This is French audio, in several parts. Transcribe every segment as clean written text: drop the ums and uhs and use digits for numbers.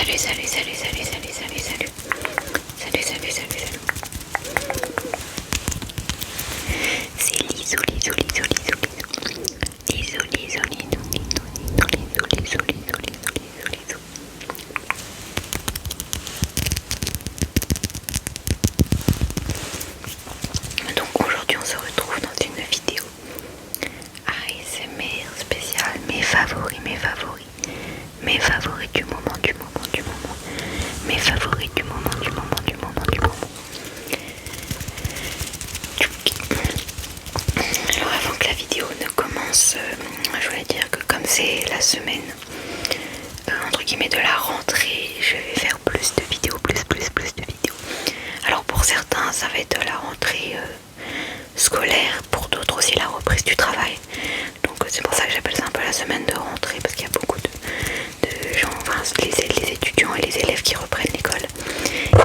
Salut, salut, salut, salut, salut, salut, salut. Salut, salut, salut, salut. C'est Lisou, Lisou, Lisou, Lisou, Lisou. Lisou, Lisou, Lisou, Lisou, Lisou, Lisou, Lisou, Lisou, Lisou, Lisou. Donc aujourd'hui on se retrouve dans une vidéo ASMR spéciale, mes favoris, mes favoris. Mes favoris du moment, du moment, du moment. Mes favoris du moment, du moment, du moment, du moment. Alors avant que la vidéo ne commence, je voulais dire que comme c'est la semaine entre guillemets de la rentrée, je vais faire plus de vidéos, plus de vidéos. Alors pour certains ça va être la rentrée scolaire, pour d'autres aussi la reprise du travail. Donc c'est pour ça que j'appelle ça un peu la semaine de rentrée, parce qu'il y a beaucoup de gens, enfin les étudiants et les élèves qui reprennent l'école,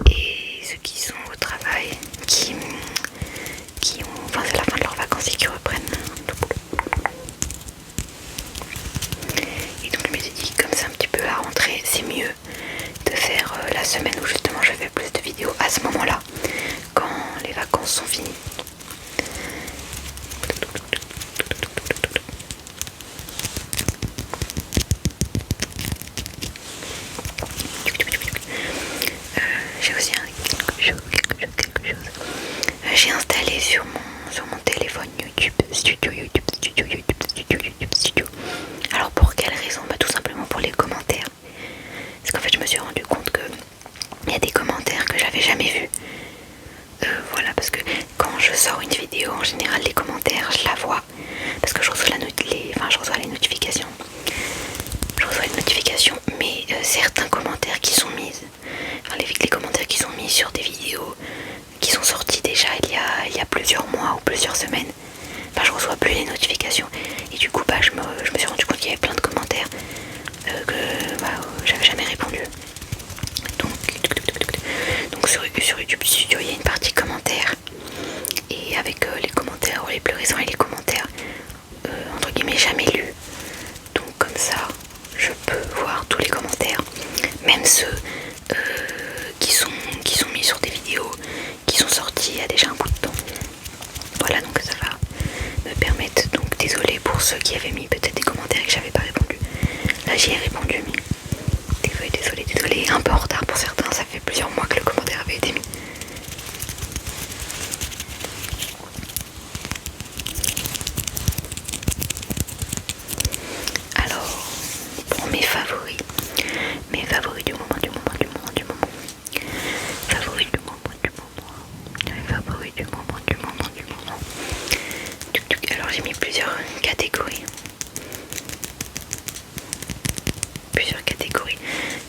et ceux qui sont au travail, qui ont, enfin c'est la fin de leurs vacances et qui reprennent. Et donc je me suis dit, comme c'est un petit peu la rentrée, c'est mieux de faire la semaine où justement je fais plus de vidéos à ce moment-là, quand les vacances sont finies. J'ai aussi quelque chose. J'ai installé sur mon téléphone YouTube Studio. Alors pour quelle raison? Bah tout simplement pour les commentaires. Parce qu'en fait je me suis rendu compte que il y a des commentaires que j'avais jamais vus. Voilà, parce que quand je sors une vidéo, en général les commentaires je la vois, parce que je reçois je reçois les notifications. Je reçois une notification, mais certains commentaires qui sont mis, enfin les commentaires qui sont mis sur des vidéos qui sont sorties déjà il y a plusieurs mois ou plusieurs semaines, enfin je reçois plus les notifications, et du coup je me suis rendu compte qu'il y avait plein de commentaires que j'avais jamais répondu. Donc sur YouTube Studio il y a une partie commentaires, et avec les commentaires les plus récents et les commentaires entre guillemets jamais lus. Donc comme ça je peux voir tous les commentaires, même ceux qui sont mis sur des vidéos qui sont sorties il y a déjà un bout de temps. Voilà, donc ça va me permettre, donc désolé pour ceux qui avaient mis peut-être des commentaires et que j'avais pas répondu. Là j'y ai répondu, mais désolé, un peu en retard pour certains, ça fait plusieurs mois que le commentaire avait été mis. Alors, pour mes favoris du moment, favoris du moment, mes favoris du moment. Alors j'ai mis plusieurs catégories.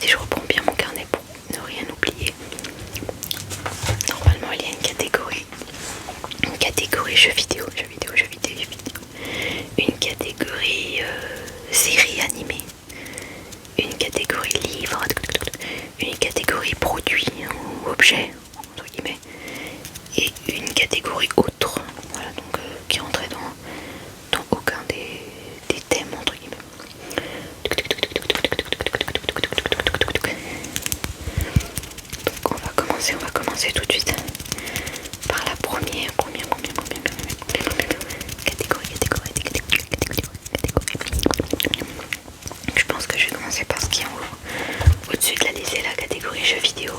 Si je reprends bien mon carnet pour ne rien oublier, normalement il y a une catégorie jeux vidéo, une catégorie série animée, une catégorie livre, une catégorie produits ou objets entre guillemets, et une catégorie autre. Voilà, donc qui rentrait dans aucun des thèmes entre guillemets. Donc on va commencer tout de suite par la première catégorie. Je pense que je vais commencer par ce qui est en haut. Au-dessus de la liste, c'est la catégorie jeux vidéo.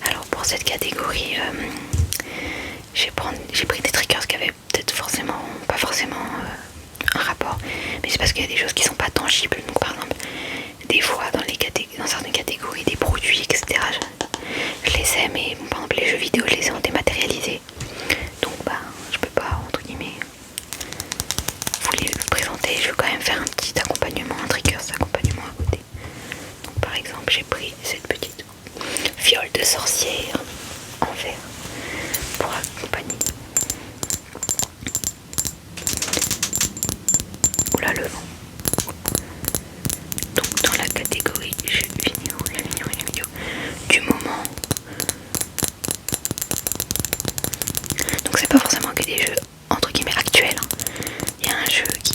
Alors pour cette catégorie, j'ai pris des triggers qui avaient peut-être pas forcément un rapport, mais c'est parce qu'il y a des choses qui sont pas tangibles. Donc par exemple, des fois dans certaines catégories, des produits, etc. Je les ai, mais par exemple les jeux vidéo, je les ai en dématérialisé. Donc je peux pas entre guillemets vous les présenter. Je veux quand même faire un petit accompagnement, un triggers accompagnement à côté. Donc par exemple, j'ai pris cette petite fiole de sorcière en verre pour accompagner. Oula, le vent. Donc dans la catégorie jeux vidéo du moment. Donc c'est pas forcément que des jeux entre guillemets actuels. Il y a un jeu qui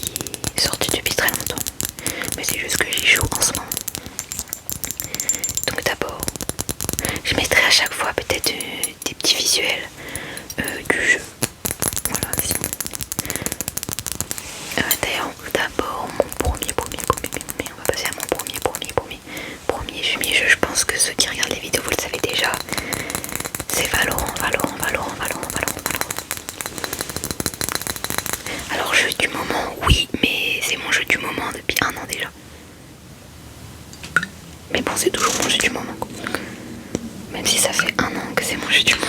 Mais bon, c'est toujours mon jeu du moment, quoi. Même si ça fait 1 an que c'est mon jeu du moment.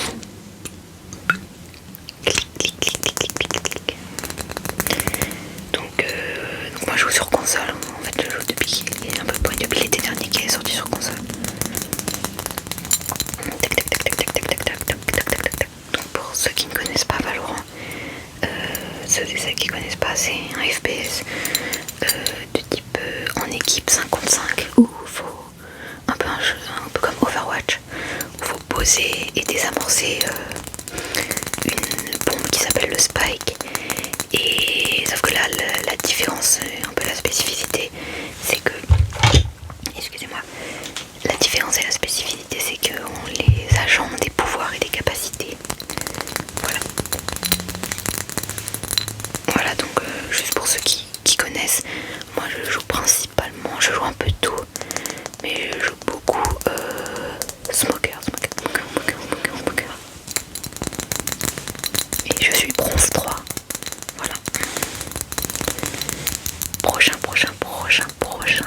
Donc moi je joue sur console. En fait je joue depuis l'été dernier qui est sorti sur console. Donc pour ceux qui ne connaissent pas Valorant, ceux et celles qui ne connaissent pas, c'est un FPS de type en équipe 5 contre 5 où il faut un peu comme Overwatch, où il faut poser et désamorcer une bombe qui s'appelle le Spike. Et sauf que là la différence, un peu la spécificité, c'est que, excusez-moi, la différence et la spécificité c'est que les agents ont des pouvoirs et des capacités. Voilà. Voilà, donc juste pour ceux qui connaissent, moi je joue principalement, je joue un peu de tout, mais je joue beaucoup Smoker. Et je suis bronze 3. Voilà. Prochain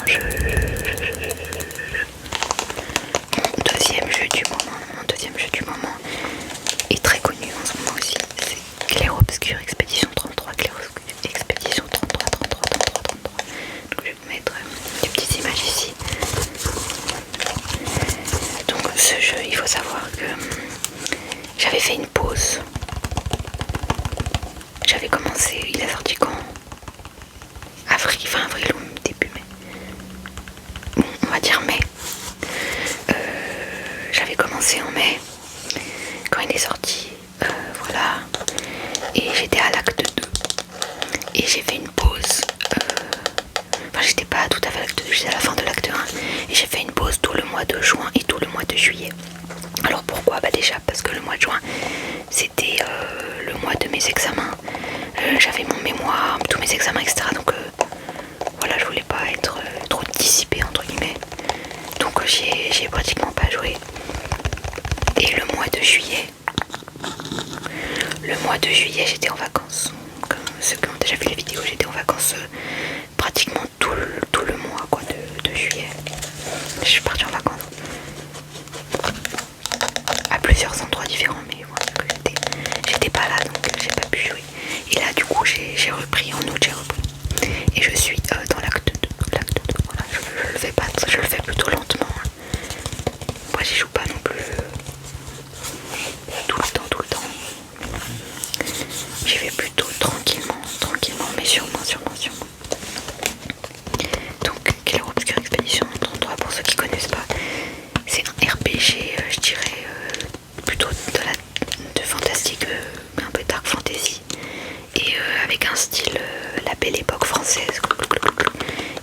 jeu. Mon deuxième jeu du moment est très connu en ce moment aussi. C'est Clair Obscur Expédition 33. Expédition 33. Donc je vais vous mettre des petites images ici. Donc ce jeu, il faut savoir que j'avais fait une pause. J'avais commencé, il est sorti quand? Fin avril ou début mai. Bon, on va dire mai. J'avais commencé en mai quand il est sorti, voilà. Et j'étais à l'acte 2. Et j'ai fait une pause. Enfin, j'étais pas tout à fait à l'acte 2, j'étais à la fin de l'acte 1. Et j'ai fait une pause tout le mois de juin et tout le mois de juillet. Alors pourquoi? Bah déjà parce que le mois de juin c'était le mois de mes examens. J'avais mon mémoire, tous mes examens, etc. Donc voilà, je voulais pas être trop dissipée entre guillemets. Donc j'ai pratiquement pas joué. Et le mois de juillet j'étais en vacances. Comme ceux qui ont déjà vu les vidéos, j'étais en vacances pratiquement tout le mois quoi, de juillet. Je suis partie en vacances à plusieurs endroits différents, mais voilà, j'étais pas là donc j'ai pas pu jouer. Et là du coup j'ai repris en août, et je suis dans l'acte 2. Voilà, je le fais plutôt lentement. Moi j'y joue pas non plus tout le temps. J'y vais plutôt tranquillement, mais sûrement. Donc Clair Obscur Expédition 33, pour ceux qui connaissent pas, c'est un RPG, je dirais plutôt de fantastique, un peu dark fantasy, et avec un style la belle époque française.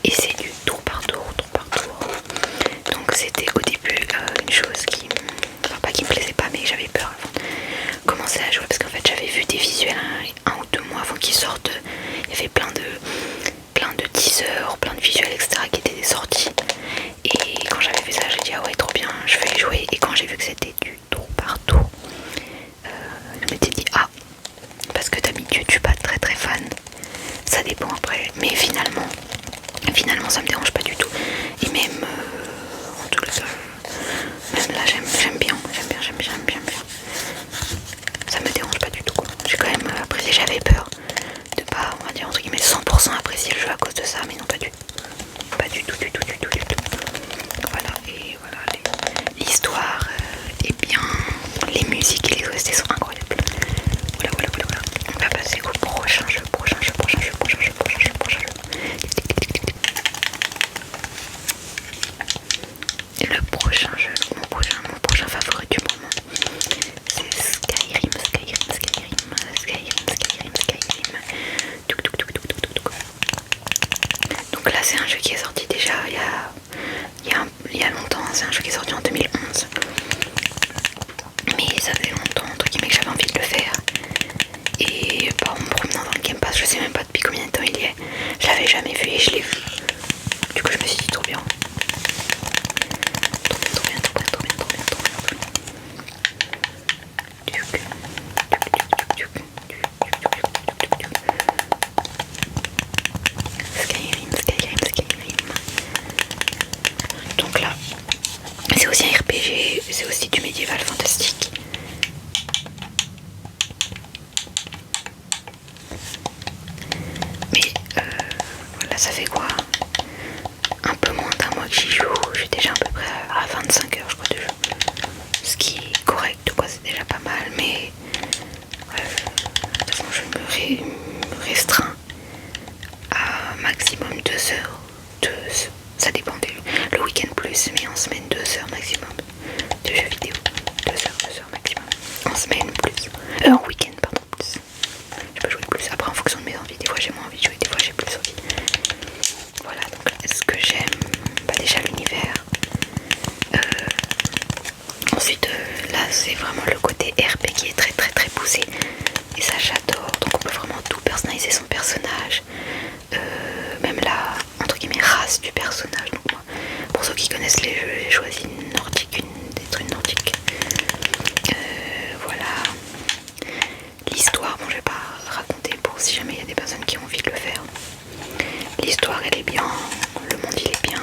Et c'est du tour par tour. Donc c'était au début une chose enfin pas qui me plaisait pas, mais j'avais peur avant de commencer à jouer, parce qu'en fait j'avais vu des visuels 1 ou 2 mois avant qu'ils sortent. Il y avait plein de teasers, plein de visuels, etc. qui étaient sortis. Et quand j'avais vu ça, j'ai dit ah ouais, trop bien, je vais y jouer. Et quand j'ai vu que c'était du tour par tour, je m'étais dit ah, parce que d'habitude je suis pas très fan. Ça dépend après, mais finalement ça me dérange pas du tout. Et même en tout cas, même là j'aime bien. Ça me dérange pas du tout quoi. J'ai quand même apprécié, j'avais peur de pas, on va dire entre guillemets 100% apprécier le jeu à cause de ça, mais non, pas du tout. Voilà, et voilà, l'histoire est bien, les musiques et les OST sont incroyables. Voilà. On va passer au prochain jeu. Et le prochain jeu, mon prochain favori du moment, c'est Skyrim. Donc là c'est un jeu qui est sorti déjà il y a longtemps, c'est un jeu qui est sorti en 2011. Mais ça faisait longtemps entre guillemets que j'avais envie de le faire. Et en me promenant dans le Game Pass, je sais même pas depuis combien de temps il y est. Je l'avais jamais vu et je l'ai vu. Du coup je me suis dit trop bien. Skyrim. Donc là, aussi un RPG, c'est aussi du médiéval fantastique. Mais voilà, ça fait quoi? Un peu moins d'un mois que j'y joue, j'ai déjà à peu près à 25 heures je crois de jeu. Ce qui est correct, quoi, c'est déjà pas mal, mais de toute façon je me restreins à maximum 2 heures. Ça dépend le week-end plus, mais en semaine 2 heures maximum de jeux vidéo. 2 heures maximum. En semaine plus. En week-end, pardon, plus. Je peux jouer plus. Après, en fonction de mes envies, des fois j'ai moins envie de jouer, des fois j'ai plus envie. Voilà, donc ce que j'aime, bah déjà l'univers. Ensuite, là c'est vraiment le côté RP qui est très très très poussé. Et ça j'adore. Donc on peut vraiment tout personnaliser son personnage. Même la entre guillemets race du personnage. Donc moi, pour ceux qui connaissent les jeux, j'ai choisi une nordique, d'être une nordique. Voilà. L'histoire, bon je vais pas raconter pour si jamais il y a des personnes qui ont envie de le faire. L'histoire elle est bien, le monde il est bien.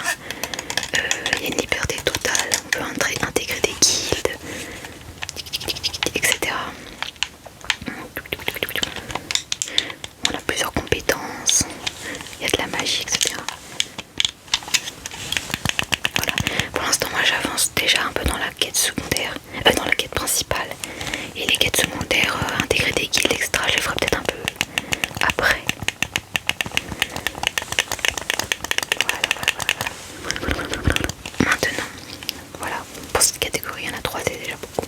Il y a une liberté totale, on peut intégrer des guildes, etc. On a plusieurs compétences, il y a de la magie, etc. Voilà. Pour l'instant, moi j'avance déjà un peu dans la quête secondaire, dans la quête principale. Et les quêtes secondaires, intégrer des guildes, etc. Je les ferai peut-être un peu après. Voilà. Maintenant, voilà, pour cette catégorie, il y en a 3, c'est déjà beaucoup.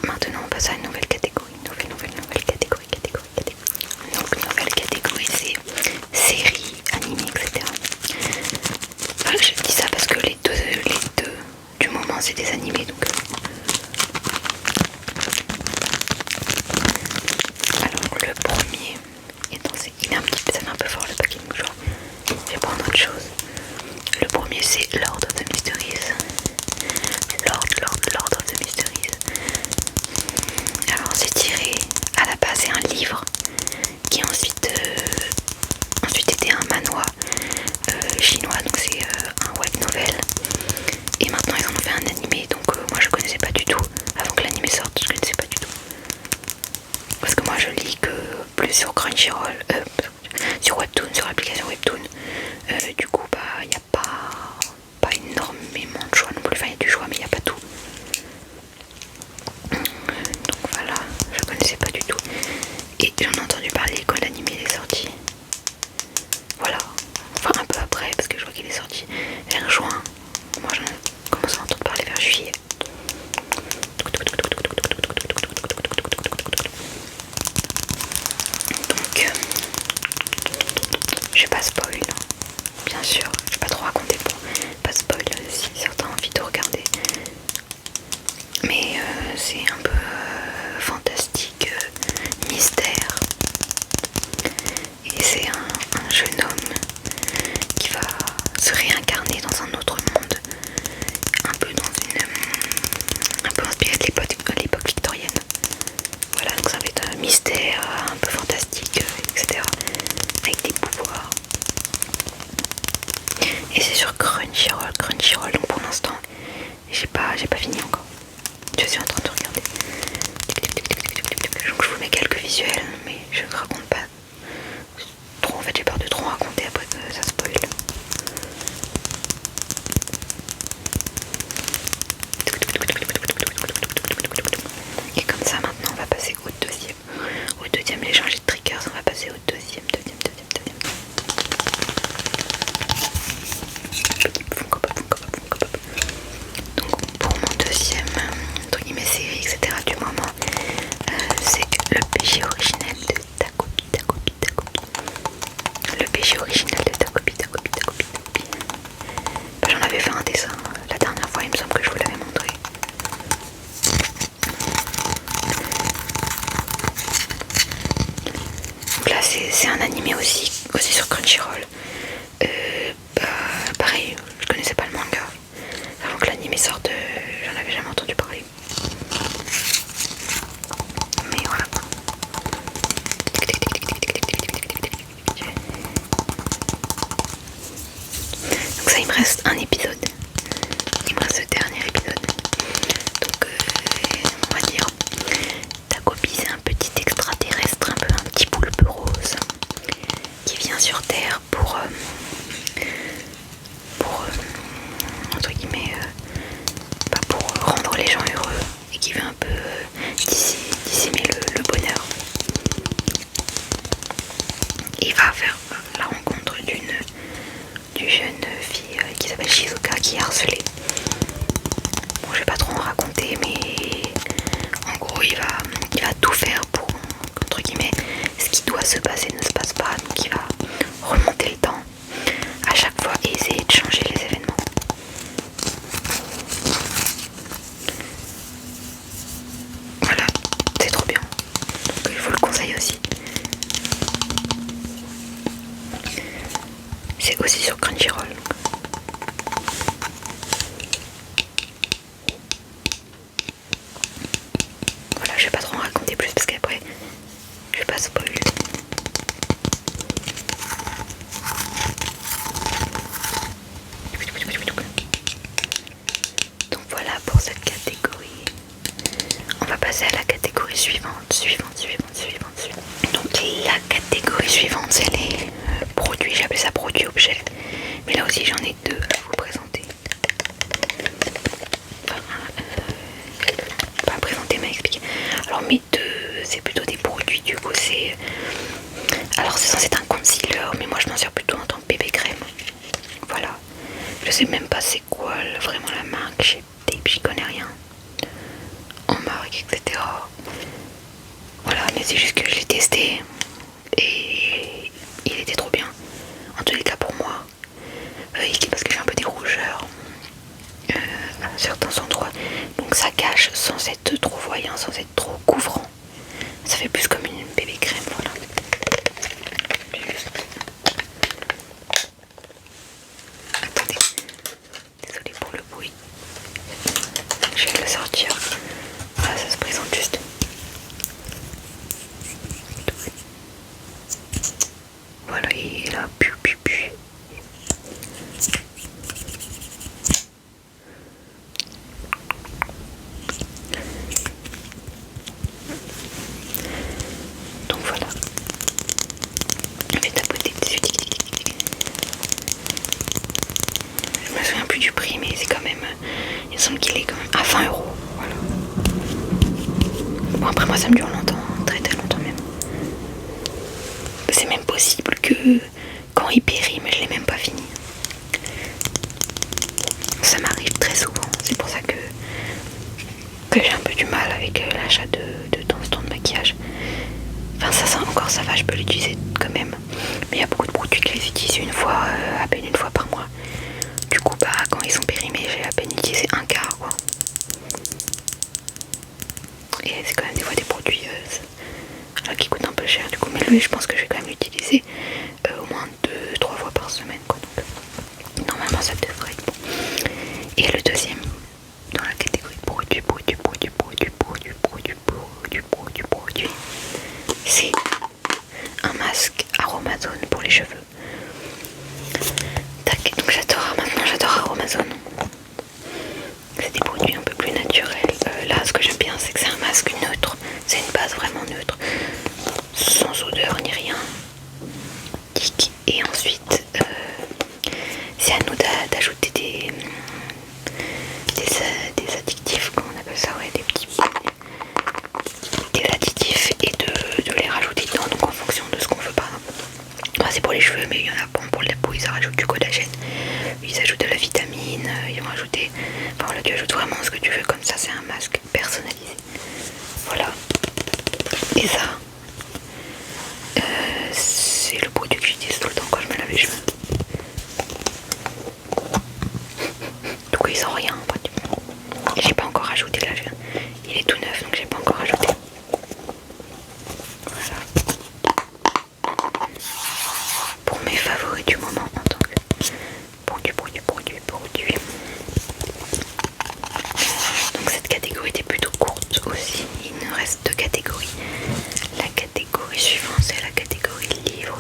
Maintenant, on passe à une nouvelle catégorie. Nouvelle catégorie. Donc, nouvelle catégorie, c'est séries, animés, etc. Voilà, je dis ça parce que les deux du moment, c'est des animés. Donc, alors, le premier, il est un petit peu, ça fait un peu fort le paquet de mouchoirs. Je vais prendre autre chose. Le premier, c'est Lord of the Mysteries. Lord of the Mysteries. Alors c'est tiré, à la base c'est un livre qui ensuite était un manhwa chinois, donc c'est un web novel. Et maintenant ils en ont fait un animé, donc moi je connaissais pas du tout. Avant que l'animé sorte, je connaissais pas du tout. Parce que moi je lis que plus sur Crunchyroll, sur Webtoon, sur l'application Webtoon. Du coup bah il n'y a pas énormément de choix non plus, enfin il y a du choix mais il n'y a pas tout. Donc voilà, je connaissais pas du tout. Et j'en ai entendu parler quand l'anime est sorti. Voilà, enfin un peu après parce que je vois qu'il est sorti vers juin. Moi j'en ai commencé à entendre parler vers juillet. Donc je vais pas spoil, bien sûr, je vais pas trop raconter pour pas spoil si certains ont envie de regarder. Mais c'est un peu fantastique, mystère. Et c'est un jeune homme qui va se réincarner dans un autre monde, un peu un peu inspiré de l'époque victorienne. Voilà, donc ça va être un mystère, un peu fantastique, etc. Avec des pouvoirs. Et c'est sur Crunchyroll, donc pour l'instant, j'ai pas fini encore. Je suis en train de regarder. Donc je vous mets quelques visuels, mais je ne raconte pas trop. En fait, j'ai peur de trop raconter après que ça spoil. Et comme ça, maintenant, on va passer au deuxième. Au deuxième, j'ai changé de triggers. On va passer au deuxième. Donc pour mon deuxième, entre guillemets, série, etc. du moment, c'est le péché originel de Takopi. Le péché original de Takopi. Bah, j'en avais fait un dessin la dernière fois, il me semble que je vous l'avais montré. Donc là c'est un animé aussi sur Crunchyroll. Pareil, je connaissais pas le manga. Avant que l'anime sorte, j'en avais jamais entendu parler. Mais voilà. Donc ça, il me reste un épisode. revient sur Terre pour entre guillemets, pour rendre les gens heureux et qui veut un peu dissémer le bonheur. Et il va faire la rencontre d'une jeune fille qui s'appelle Shizuka qui est harcelée. Bon, je vais pas trop en raconter, mais en gros il va tout faire pour, entre guillemets, ce qui doit se passer ne se passe pas, donc il va remonter le temps à chaque fois et essayer de changer les événements. Voilà, c'est trop bien, donc je vous le conseille aussi. C'est aussi sur Crunchyroll. Voilà, je vais pas trop en raconter plus parce qu'après je vais pas spoiler. Donc voilà pour cette catégorie. On va passer à la catégorie suivante. Donc la catégorie suivante, c'est les produits. J'appelle ça produits objets. Mais là aussi j'en ai deux à vous présenter. Enfin, pas à présenter mais à expliquer. Alors mes deux, c'est plutôt des produits. Du coup c'est... Alors c'est censé être un concealer, mais moi je m'en sers plutôt en tant que bébé crème. Voilà. Je sais même pas c'est quoi vraiment la marque. J'y connais rien en marque, etc. Voilà, mais c'est juste que je l'ai testé et il était trop bien. En tous les cas pour moi, parce que j'ai un peu des rougeurs à certains endroits, donc ça cache sans être trop voyant, sans être trop couvrant. Ça fait plus comme une bébé crème, voilà. Attendez, désolée pour le bruit. Je vais le sortir. Voilà, ça se présente juste. Voilà, il est là. Donc voilà. Je vais tapoter dessus. Je me souviens plus du prix, mais c'est quand même... Il me semble qu'il est quand même à 20 €. Voilà. Bon, après moi ça me dure longtemps, très très longtemps même. C'est même possible que quand il périt, mais je l'ai même pas fini. Ça m'arrive très souvent, c'est pour ça que j'ai un peu du mal avec l'achat de temps en temps de maquillage. Enfin ça va, je peux l'utiliser quand même. Mais il y a beaucoup de produits que je les utilise à peine une fois par mois. Du coup bah quand ils sont périmés, j'ai à peine utilisé un quart quoi. Et c'est quand même des fois des produits qui coûtent un peu cher du coup. Mais lui je pense que je vais quand même l'utiliser au moins 2-3 fois par semaine quoi. Donc normalement ça devrait être bon. Et le deuxième dans la catégorie produit, c'est un masque Aromazone pour les cheveux. Tac, donc j'adore Aromazone. C'est des produits un peu plus naturels. Là ce que j'aime bien c'est que c'est un masque neutre. C'est une base vraiment neutre. Sans odeur ni rien. Et ensuite c'est à nous d'ajouter des additifs, comment on appelle ça, ouais, des additifs et de les rajouter dedans, donc en fonction de ce qu'on veut. Par exemple, enfin, c'est pour les cheveux, mais il y en a pour la peau, ils rajoutent du collagène, ils ajoutent de la vitamine, ils vont ajouter, enfin là tu ajoutes vraiment ce que tu veux, comme ça c'est un masque personnalisé. Voilà. Et ça c'est le produit que j'utilise tout le temps quand je me lave les cheveux. Donc ils ont rien pratiquement. Et j'ai pas encore rajouté là, il est tout neuf donc j'ai pas encore rajouté. Voilà. Pour mes favoris du moment en tant que produit. Donc cette catégorie était plutôt courte aussi. Il nous reste deux catégories. La catégorie suivante c'est la catégorie livre.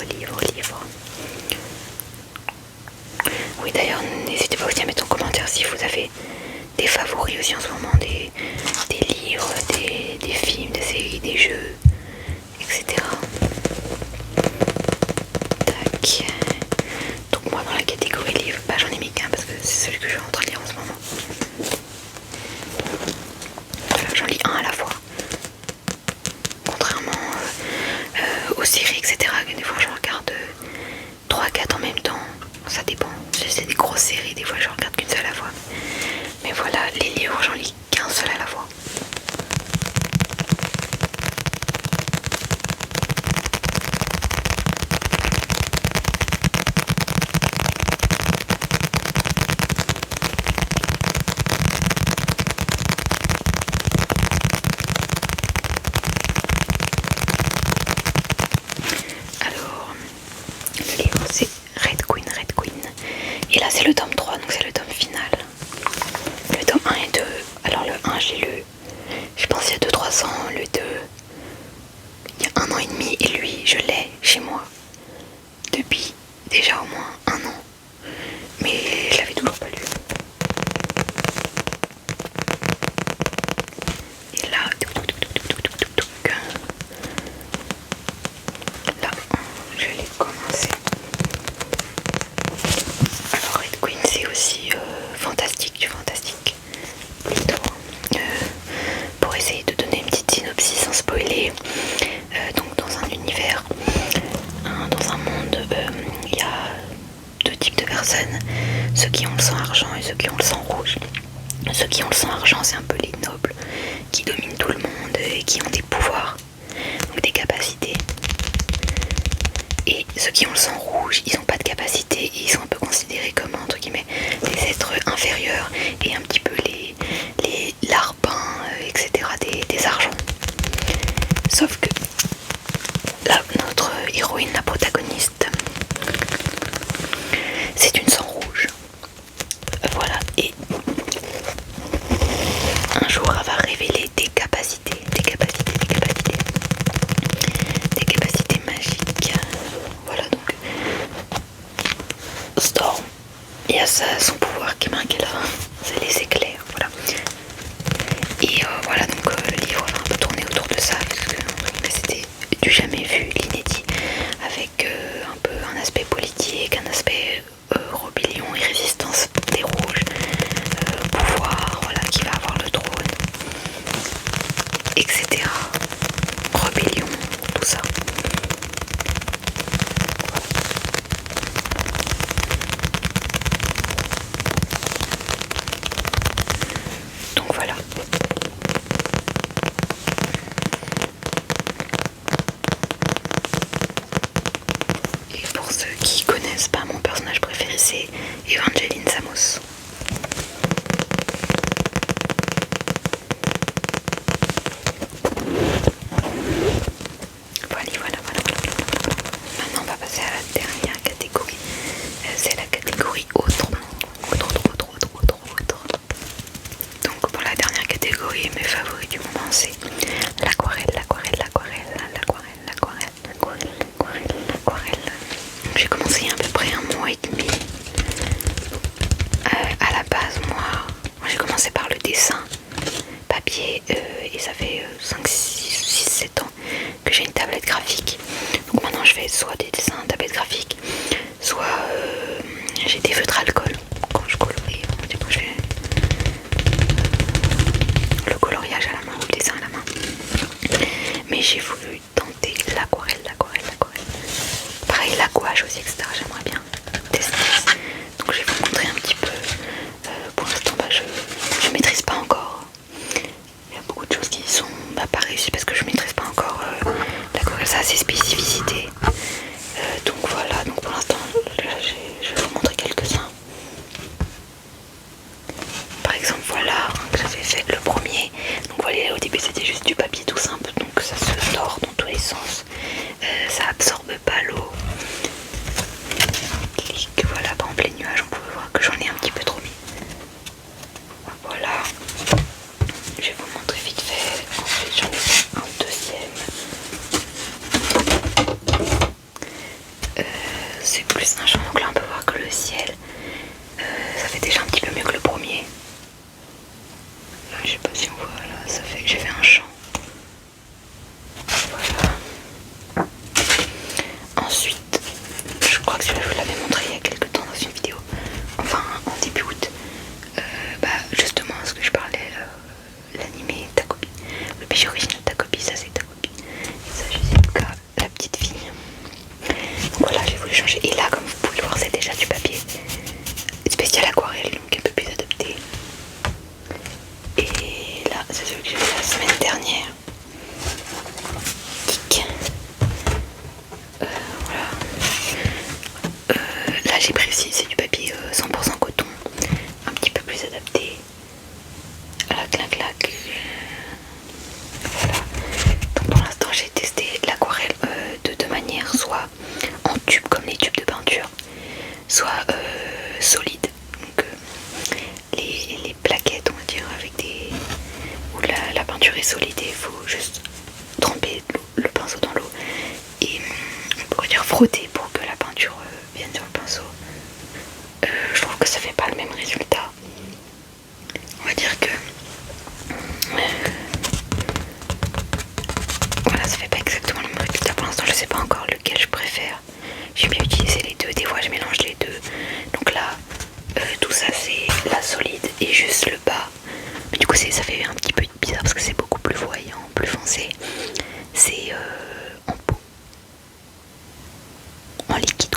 Oui d'ailleurs n'hésitez pas aussi à mettre en commentaire si vous avez des favoris aussi en ce moment, des livres, des films, des séries, des jeux, etc. Tac. depuis déjà au moins un an, mais je l'avais toujours pas lu. Et là, là, je l'ai commencé. Alors Red Queen c'est aussi fantastique, du fantastique plutôt. Pour essayer de donner une petite synopsis sans spoiler, donc dans un univers, dans un monde, il y a deux types de personnes, ceux qui ont le sang argent et ceux qui ont le sang rouge. Ceux qui ont le sang argent, c'est un peu les nobles qui dominent tout le monde et qui ont des pouvoirs, donc des capacités. Et ceux qui ont le sang rouge, ils n'ont pas de capacité et ils sont un peu considérés comme entre guillemets des êtres inférieurs et un petit peu les larbins, etc. des argents. Sauf que là, notre héroïne, la protagoniste, c'est une sang rouge. Voilà, et un jour elle va révéler des capacités magiques. Voilà, donc Storm, il y a son pouvoir qui marque là, c'est les éclairs, voilà. Et voilà, donc le livre va un peu tourner autour de ça, parce que c'était du jamais vu, l'inédit, avec un peu un aspect politique, un aspect rébellion et résistance des rouges, pouvoir, voilà, qui va avoir le trône, etc. Rébellion, tout ça. Donc voilà. Et pour ceux qui connaissent pas, mon personnage préféré c'est Evangeline Samos. Voilà. Maintenant on va passer à la dernière catégorie. C'est la catégorie autre. Donc pour la dernière catégorie, mes favoris du moment c'est l'aquarelle. Donc j'ai commencé il y a à peu près un mois et demi. À la base, moi j'ai commencé par le dessin papier et ça fait 5, 6, 7 ans que j'ai une tablette graphique. Donc maintenant je fais soit des dessins en tablette graphique, soit j'ai des feutres alcool quand je colorie. Du coup je fais le coloriage à la main ou le dessin à la main. Mais j'ai voulu tenter l'aquarelle. Pareil, la gouache aussi, etc. J'aimerais bien tester. Donc je vais vous montrer un petit peu. Pour l'instant, je maîtrise pas encore. Il y a beaucoup de choses qui sont pas réussies parce que je maîtrise pas encore l'aquarelle. Ça a ses spécificités. Donc voilà, donc pour l'instant, je vais vous montrer quelques-uns. Par exemple, voilà, que j'avais fait le premier. Donc voilà, au début c'était juste du papier tout simple, donc ça se tord dans tous les sens. Ça absorbe pas l'eau. Clic, voilà, pas en plein nuage, on pouvait voir que j'en ai un petit peu trop mis. Voilà, je vais vous montrer vite fait. Ensuite j'en ai fait un deuxième. C'est plus un champ, donc là on peut voir que le ciel, ça fait déjà un petit peu mieux que le premier. Là, je sais pas si on voit, là, ça fait que j'ai fait un champ. Voilà. Ensuite, je crois que celui-là je vous l'avais montré il y a quelques temps dans une vidéo, enfin en début août, justement ce que je parlais, l'animé Takobi, le bijou original Takobi, ça c'est Takobi, et ça Jessica, la petite fille. Donc voilà, j'ai voulu changer, et là comme vous pouvez le voir c'est déjà du papier spécial aquarelle, donc un peu plus adapté. Et là c'est celui que j'ai fait la semaine dernière. Voilà. Là j'ai pris aussi, c'est du papier 100% coton, un petit peu plus adapté à la clac. Voilà. Donc pour l'instant j'ai testé l'aquarelle de deux manières, soit en tube comme les tubes de peinture, soit solide. Donc les plaquettes on va dire avec des où la peinture est solide et il faut juste tremper le pinceau dans l'eau et on pourrait dire frotter pour que la peinture j'aime bien utiliser les deux, des fois je mélange les deux. Donc là, tout ça c'est la solide et juste le bas. Mais du coup ça fait un petit peu bizarre parce que c'est beaucoup plus voyant, plus foncé. C'est en peau, en liquide